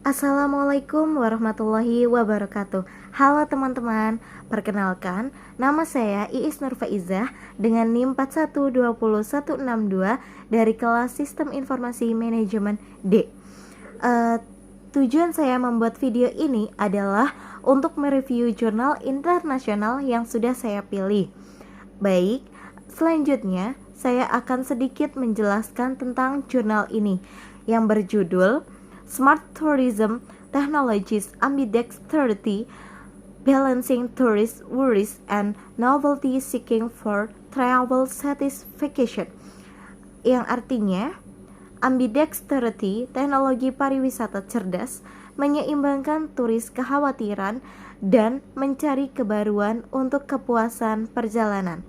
Assalamualaikum warahmatullahi wabarakatuh. Halo teman-teman, perkenalkan nama saya Iis Nurfaizah dengan NIM 4120162 dari kelas Sistem Informasi Manajemen D. Tujuan saya membuat video ini adalah untuk mereview jurnal internasional yang sudah saya pilih. Baik, selanjutnya saya akan sedikit menjelaskan tentang jurnal ini yang berjudul Smart Tourism Technologies Ambidexterity Balancing Tourist Worries and Novelty Seeking for Travel Satisfaction, yang artinya ambidexterity, teknologi pariwisata cerdas, menyeimbangkan turis kekhawatiran dan mencari kebaruan untuk kepuasan perjalanan.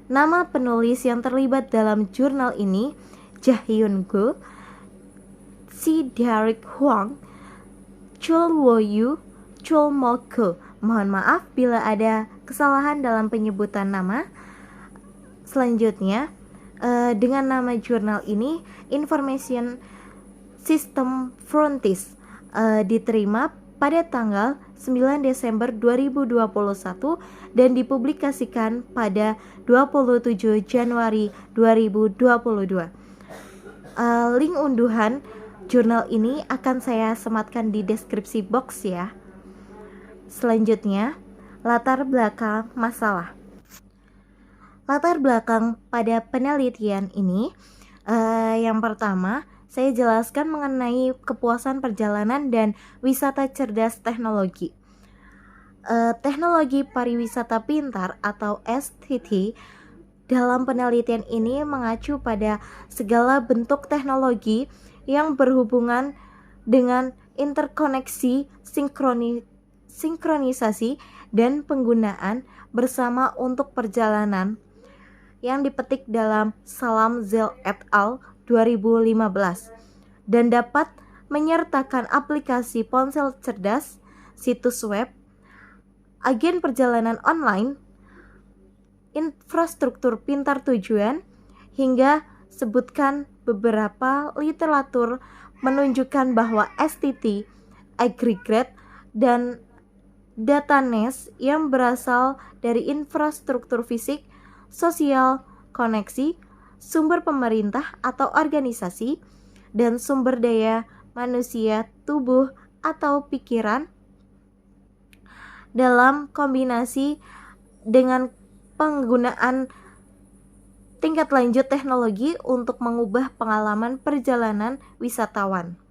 Nama penulis yang terlibat dalam jurnal ini Jae-hyun Go, Si-Derek Hwang, Chul Wo-yu, Chul Mo-ko. Mohon maaf bila ada kesalahan dalam penyebutan nama. Selanjutnya, dengan nama jurnal ini, Information System Frontiers diterima pada tanggal 9 Desember 2021 dan dipublikasikan pada 27 Januari 2022. Link unduhan jurnal ini akan saya sematkan di deskripsi box ya. Selanjutnya, latar belakang masalah. Latar belakang pada penelitian ini, yang pertama, saya jelaskan mengenai kepuasan perjalanan dan wisata cerdas teknologi. Teknologi pariwisata pintar atau STT dalam penelitian ini mengacu pada segala bentuk teknologi yang berhubungan dengan interkoneksi, sinkronisasi, dan penggunaan bersama untuk perjalanan yang dipetik dalam Salam Zel et al. 2015 dan dapat menyertakan aplikasi ponsel cerdas, situs web, agen perjalanan online, infrastruktur pintar tujuan, hingga sebutkan beberapa literatur menunjukkan bahwa STT, aggregate, dan database yang berasal dari infrastruktur fisik, sosial, koneksi, sumber pemerintah atau organisasi, dan sumber daya manusia, tubuh, atau pikiran dalam kombinasi dengan penggunaan tingkat lanjut teknologi untuk mengubah pengalaman perjalanan wisatawan.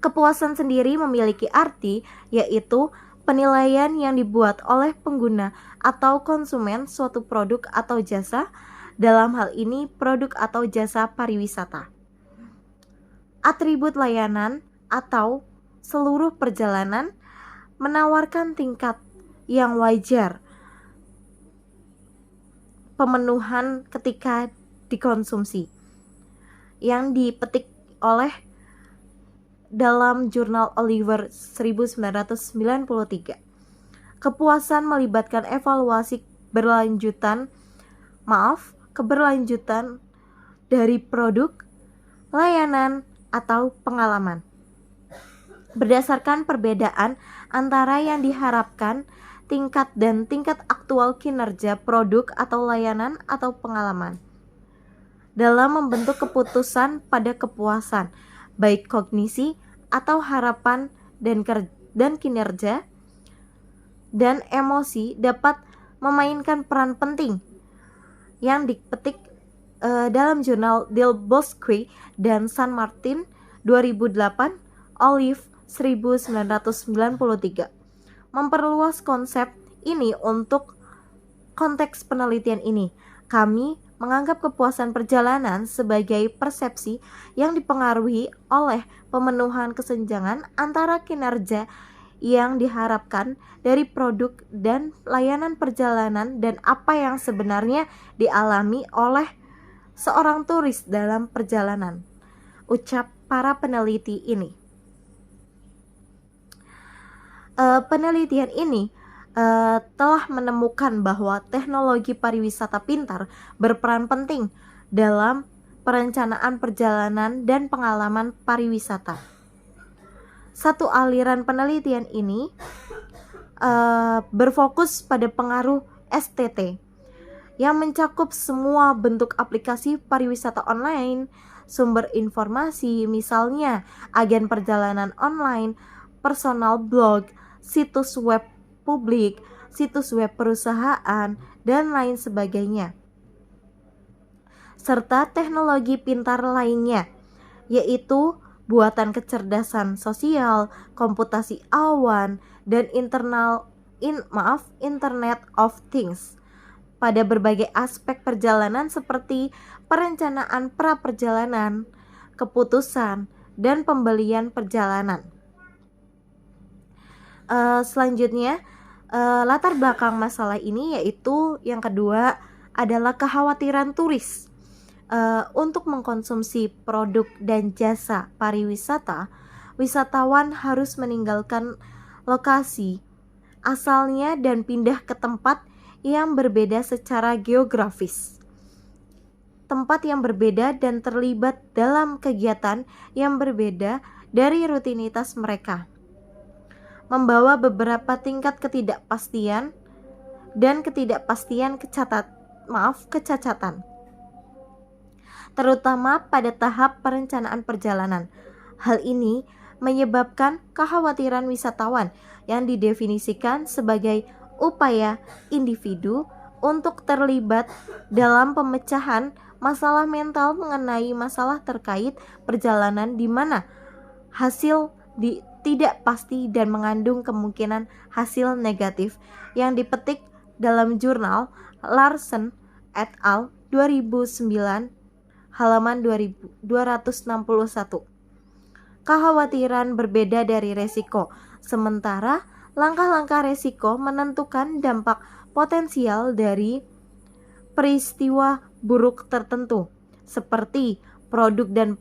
Kepuasan sendiri memiliki arti, yaitu penilaian yang dibuat oleh pengguna atau konsumen suatu produk atau jasa, dalam hal ini produk atau jasa pariwisata. Atribut layanan atau seluruh perjalanan menawarkan tingkat yang wajar pemenuhan ketika dikonsumsi, yang dipetik oleh dalam jurnal Oliver 1993. Kepuasan melibatkan evaluasi keberlanjutan dari produk, layanan, atau pengalaman. Berdasarkan perbedaan antara yang diharapkan tingkat dan tingkat aktual kinerja produk atau layanan atau pengalaman dalam membentuk keputusan pada kepuasan, baik kognisi atau harapan dan kinerja dan emosi dapat memainkan peran penting, yang dipetik dalam jurnal Del Bosque dan San Martin 2008, Olive 1993. Memperluas konsep ini untuk konteks penelitian ini. Kami menganggap kepuasan perjalanan sebagai persepsi yang dipengaruhi oleh pemenuhan kesenjangan antara kinerja yang diharapkan dari produk dan layanan perjalanan dan apa yang sebenarnya dialami oleh seorang turis dalam perjalanan, ucap para peneliti ini. Penelitian ini telah menemukan bahwa teknologi pariwisata pintar berperan penting dalam perencanaan perjalanan dan pengalaman pariwisata. Satu aliran penelitian ini berfokus pada pengaruh STT yang mencakup semua bentuk aplikasi pariwisata online, sumber informasi, misalnya agen perjalanan online, personal blog, situs web publik, situs web perusahaan, dan lain sebagainya. Serta teknologi pintar lainnya, yaitu buatan kecerdasan sosial, komputasi awan, dan Internet of Things pada berbagai aspek perjalanan seperti perencanaan pra-perjalanan, keputusan, dan pembelian perjalanan. Selanjutnya, latar belakang masalah ini yaitu yang kedua adalah kekhawatiran turis untuk mengkonsumsi produk dan jasa pariwisata. Wisatawan harus meninggalkan lokasi asalnya dan pindah ke tempat yang berbeda secara geografis, tempat yang berbeda dan terlibat dalam kegiatan yang berbeda dari rutinitas mereka, membawa beberapa tingkat ketidakpastian dan ketidakpastian kecacatan, terutama pada tahap perencanaan perjalanan. Hal ini menyebabkan kekhawatiran wisatawan yang didefinisikan sebagai upaya individu untuk terlibat dalam pemecahan masalah mental mengenai masalah terkait perjalanan di mana hasil tidak pasti dan mengandung kemungkinan hasil negatif, yang dipetik dalam jurnal Larsen et al. 2009 halaman 261. Kekhawatiran berbeda dari resiko, sementara langkah-langkah resiko menentukan dampak potensial dari peristiwa buruk tertentu, seperti produk dan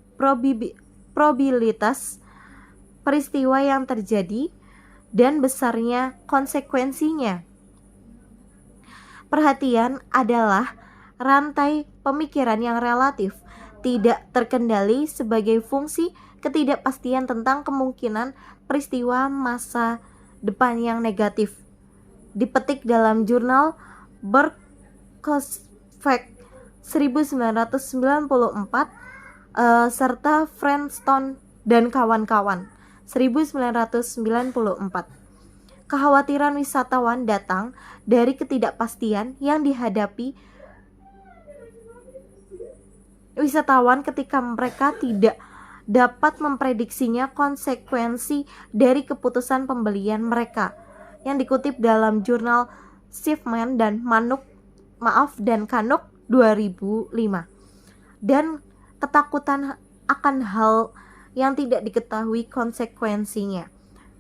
probabilitas peristiwa yang terjadi dan besarnya konsekuensinya. Perhatian adalah rantai pemikiran yang relatif, tidak terkendali sebagai fungsi ketidakpastian tentang kemungkinan peristiwa masa depan yang negatif, dipetik dalam jurnal Berkowitz 1994 serta Friendstone dan kawan-kawan 1994. Kekhawatiran wisatawan datang dari ketidakpastian yang dihadapi wisatawan ketika mereka tidak dapat memprediksinya konsekuensi dari keputusan pembelian mereka, yang dikutip dalam jurnal Schiffman dan Kanuk 2005. Dan ketakutan akan hal yang tidak diketahui konsekuensinya,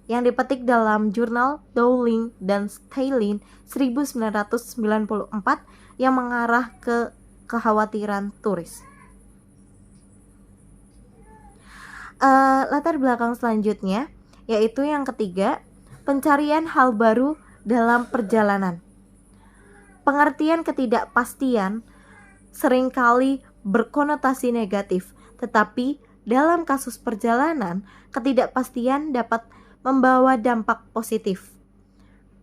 yang dipetik dalam jurnal Dowling dan Stalin 1994, yang mengarah ke kekhawatiran turis. Latar belakang selanjutnya yaitu yang ketiga, pencarian hal baru dalam perjalanan. Pengertian ketidakpastian seringkali berkonotasi negatif, tetapi dalam kasus perjalanan, ketidakpastian dapat membawa dampak positif.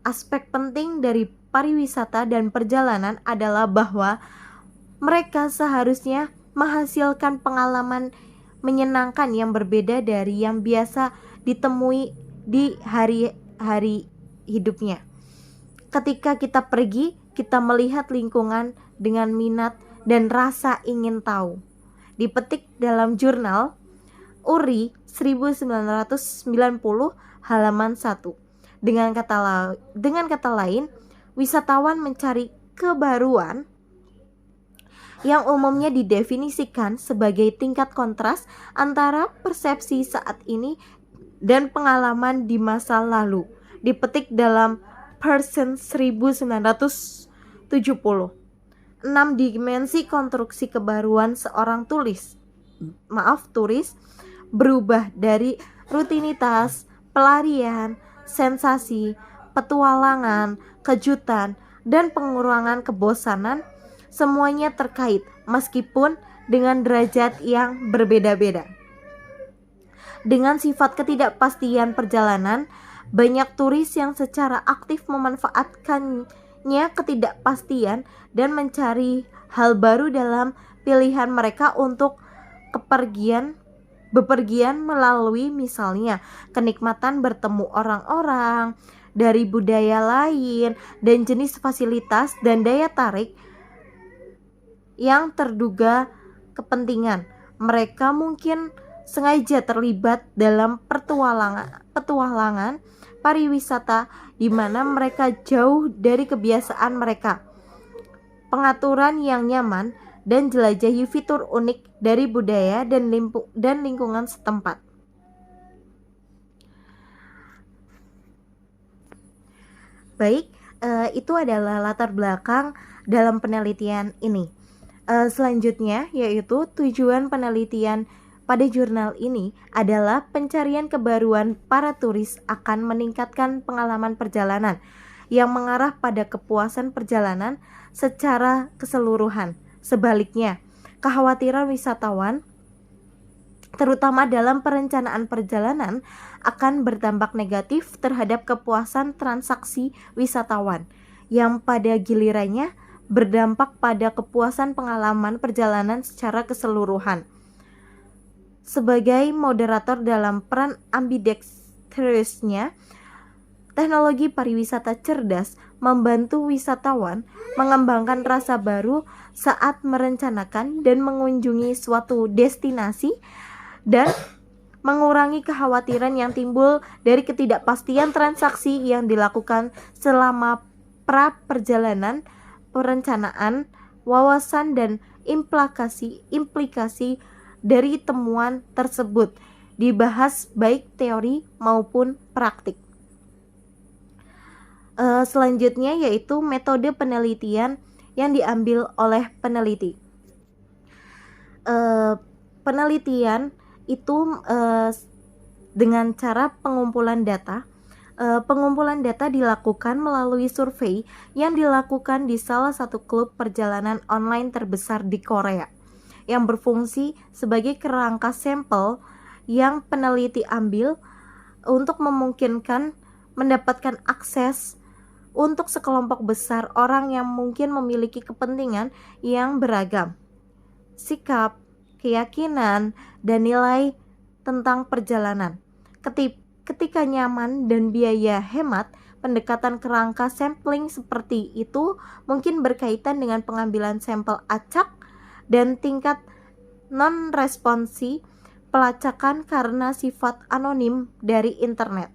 Aspek penting dari pariwisata dan perjalanan adalah bahwa mereka seharusnya menghasilkan pengalaman menyenangkan yang berbeda dari yang biasa ditemui di hari-hari hidupnya. Ketika kita pergi, kita melihat lingkungan dengan minat dan rasa ingin tahu. Dipetik dalam jurnal URI 1990 halaman 1. Dengan kata lain, wisatawan mencari kebaruan yang umumnya didefinisikan sebagai tingkat kontras antara persepsi saat ini dan pengalaman di masa lalu. Dipetik dalam Pearson 1970. 6 dimensi konstruksi kebaruan seorang turis berubah dari rutinitas, pelarian, sensasi, petualangan, kejutan, dan pengurangan kebosanan. Semuanya terkait, meskipun dengan derajat yang berbeda-beda. Dengan sifat ketidakpastian perjalanan, banyak turis yang secara aktif memanfaatkannya ketidakpastian dan mencari hal baru dalam pilihan mereka untuk bepergian melalui misalnya kenikmatan bertemu orang-orang dari budaya lain dan jenis fasilitas dan daya tarik yang terduga kepentingan. Mereka mungkin sengaja terlibat dalam petualangan pariwisata di mana mereka jauh dari kebiasaan mereka, pengaturan yang nyaman, dan jelajahi fitur unik dari budaya dan lingkungan setempat. Baik, itu adalah latar belakang dalam penelitian ini. Selanjutnya yaitu tujuan penelitian pada jurnal ini adalah pencarian kebaruan para turis akan meningkatkan pengalaman perjalanan yang mengarah pada kepuasan perjalanan secara keseluruhan. Sebaliknya, kekhawatiran wisatawan terutama dalam perencanaan perjalanan akan berdampak negatif terhadap kepuasan transaksi wisatawan yang pada gilirannya berdampak pada kepuasan pengalaman perjalanan secara keseluruhan. Sebagai moderator dalam peran ambidextrousnya, teknologi pariwisata cerdas membantu wisatawan mengembangkan rasa baru saat merencanakan dan mengunjungi suatu destinasi dan mengurangi kekhawatiran yang timbul dari ketidakpastian transaksi yang dilakukan selama pra-perjalanan, perencanaan, wawasan dan implikasi dari temuan tersebut dibahas baik teori maupun praktik. Selanjutnya yaitu metode penelitian yang diambil oleh peneliti. Penelitian itu dengan cara pengumpulan data. Pengumpulan data dilakukan melalui survei yang dilakukan di salah satu klub perjalanan online terbesar di Korea, yang berfungsi sebagai kerangka sampel yang peneliti ambil untuk memungkinkan mendapatkan akses untuk sekelompok besar orang yang mungkin memiliki kepentingan yang beragam, sikap, keyakinan, dan nilai tentang perjalanan. Ketika nyaman dan biaya hemat, pendekatan kerangka sampling seperti itu mungkin berkaitan dengan pengambilan sampel acak dan tingkat non-responsi pelacakan karena sifat anonim dari internet.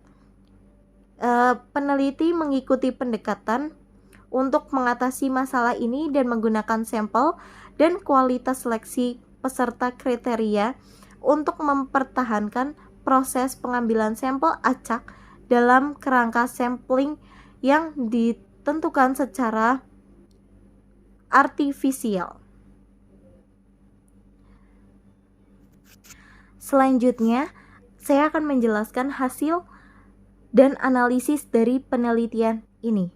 Peneliti mengikuti pendekatan untuk mengatasi masalah ini dan menggunakan sampel dan kualitas seleksi peserta kriteria untuk mempertahankan proses pengambilan sampel acak dalam kerangka sampling yang ditentukan secara artifisial. Selanjutnya, saya akan menjelaskan hasil dan analisis dari penelitian ini.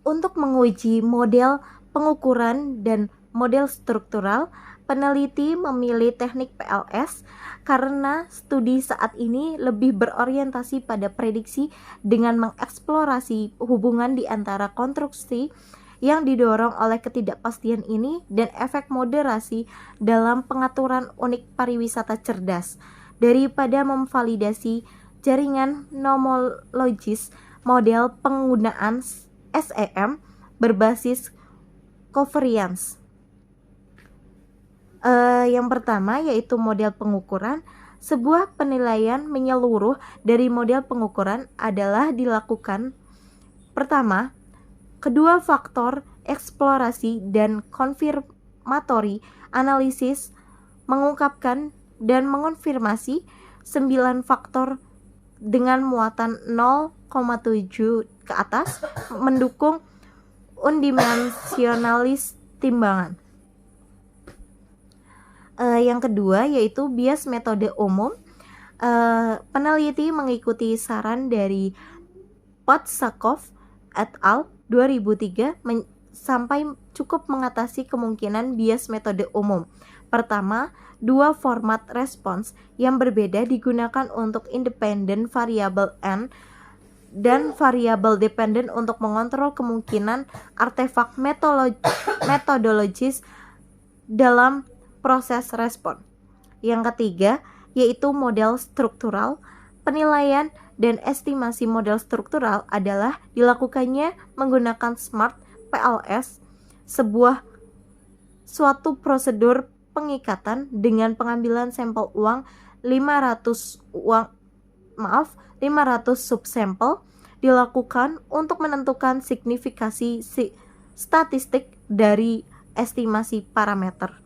Untuk menguji model pengukuran dan model struktural, peneliti memilih teknik PLS karena studi saat ini lebih berorientasi pada prediksi dengan mengeksplorasi hubungan di antara konstruksi yang didorong oleh ketidakpastian ini dan efek moderasi dalam pengaturan unik pariwisata cerdas, daripada memvalidasi jaringan nomologis model penggunaan SEM berbasis covariance. Yang pertama yaitu model pengukuran. Sebuah penilaian menyeluruh dari model pengukuran adalah dilakukan pertama, kedua faktor eksplorasi dan konfirmatori analisis mengungkapkan dan mengonfirmasi 9 faktor dengan muatan 0,7 ke atas mendukung undimensionalis timbangan. Yang kedua yaitu bias metode umum. Peneliti mengikuti saran dari Potsakov et al. 2003 sampai cukup mengatasi kemungkinan bias metode umum. Pertama, dua format respons yang berbeda digunakan untuk independent variable N dan variabel dependent untuk mengontrol kemungkinan artefak metodologis dalam proses respon. Yang ketiga, yaitu model struktural. Penilaian dan estimasi model struktural adalah dilakukannya menggunakan SMART PLS, suatu prosedur pengikatan dengan pengambilan sampel uang 500 subsampel dilakukan untuk menentukan signifikasi statistik dari estimasi parameter.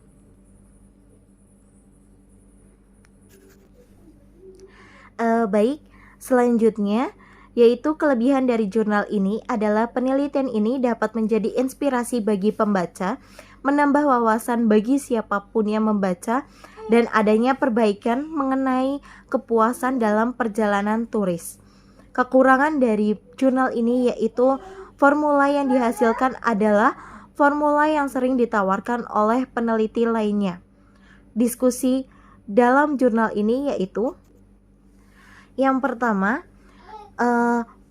Baik, selanjutnya yaitu kelebihan dari jurnal ini adalah penelitian ini dapat menjadi inspirasi bagi pembaca, menambah wawasan bagi siapapun yang membaca, dan adanya perbaikan mengenai kepuasan dalam perjalanan turis. Kekurangan dari jurnal ini yaitu formula yang dihasilkan adalah formula yang sering ditawarkan oleh peneliti lainnya. Diskusi dalam jurnal ini yaitu yang pertama,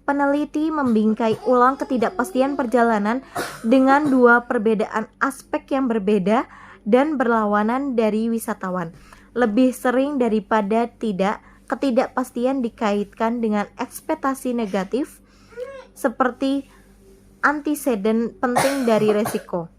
peneliti membingkai ulang ketidakpastian perjalanan dengan dua perbedaan aspek yang berbeda dan berlawanan dari wisatawan. Lebih sering daripada tidak, ketidakpastian dikaitkan dengan ekspektasi negatif seperti anteseden penting dari resiko.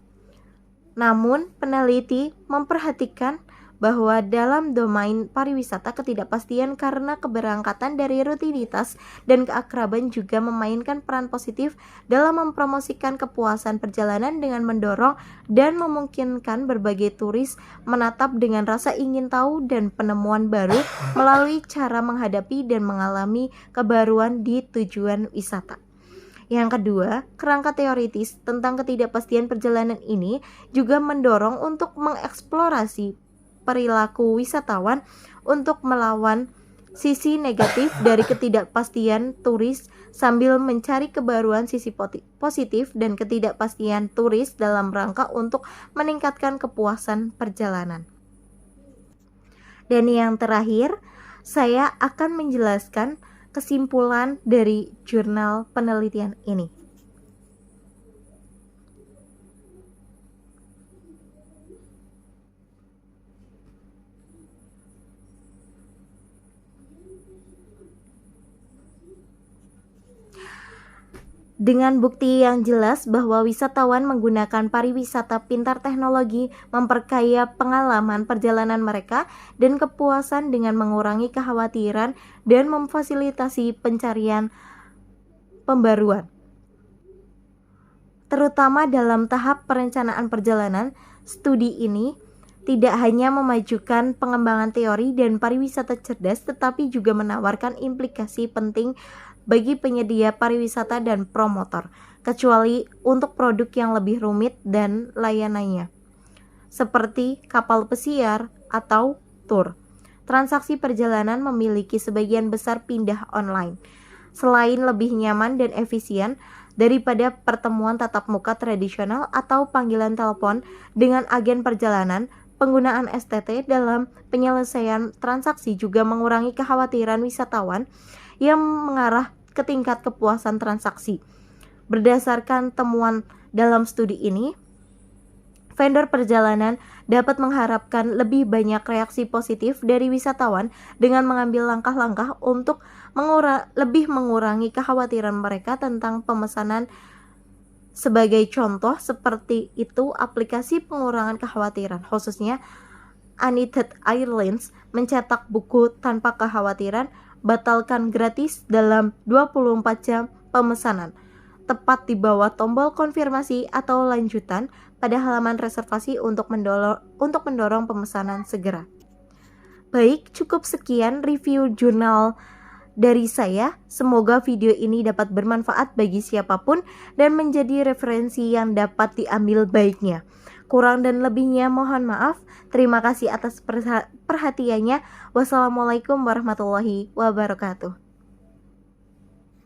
Namun, peneliti memperhatikan bahwa dalam domain pariwisata ketidakpastian karena keberangkatan dari rutinitas dan keakraban juga memainkan peran positif dalam mempromosikan kepuasan perjalanan dengan mendorong dan memungkinkan berbagai turis menatap dengan rasa ingin tahu dan penemuan baru melalui cara menghadapi dan mengalami kebaruan di tujuan wisata. Yang kedua, kerangka teoritis tentang ketidakpastian perjalanan ini juga mendorong untuk mengeksplorasi perilaku wisatawan untuk melawan sisi negatif dari ketidakpastian turis sambil mencari kebaruan sisi positif dan ketidakpastian turis dalam rangka untuk meningkatkan kepuasan perjalanan. Dan yang terakhir, saya akan menjelaskan kesimpulan dari jurnal penelitian ini. Dengan bukti yang jelas bahwa wisatawan menggunakan pariwisata pintar teknologi memperkaya pengalaman perjalanan mereka dan kepuasan dengan mengurangi kekhawatiran dan memfasilitasi pencarian pembaruan. Terutama dalam tahap perencanaan perjalanan, studi ini tidak hanya memajukan pengembangan teori dan pariwisata cerdas, tetapi juga menawarkan implikasi penting bagi penyedia pariwisata dan promotor, kecuali untuk produk yang lebih rumit dan layanannya, seperti kapal pesiar atau tur. Transaksi perjalanan memiliki sebagian besar pindah online. Selain lebih nyaman dan efisien daripada pertemuan tatap muka tradisional atau panggilan telepon dengan agen perjalanan, penggunaan STT dalam penyelesaian transaksi juga mengurangi kekhawatiran wisatawan yang mengarah ke tingkat kepuasan transaksi. Berdasarkan temuan dalam studi ini, vendor perjalanan dapat mengharapkan lebih banyak reaksi positif dari wisatawan dengan mengambil langkah-langkah untuk lebih mengurangi kekhawatiran mereka tentang pemesanan. Sebagai contoh seperti itu, aplikasi pengurangan kekhawatiran, khususnya United Airlines, mencetak buku tanpa kekhawatiran, batalkan gratis dalam 24 jam pemesanan, tepat di bawah tombol konfirmasi atau lanjutan pada halaman reservasi untuk mendorong pemesanan segera. Baik, cukup sekian review jurnal dari saya. Semoga video ini dapat bermanfaat bagi siapapun dan menjadi referensi yang dapat diambil baiknya. Kurang dan lebihnya mohon maaf. Terima kasih atas perhatiannya. Wassalamualaikum warahmatullahi wabarakatuh.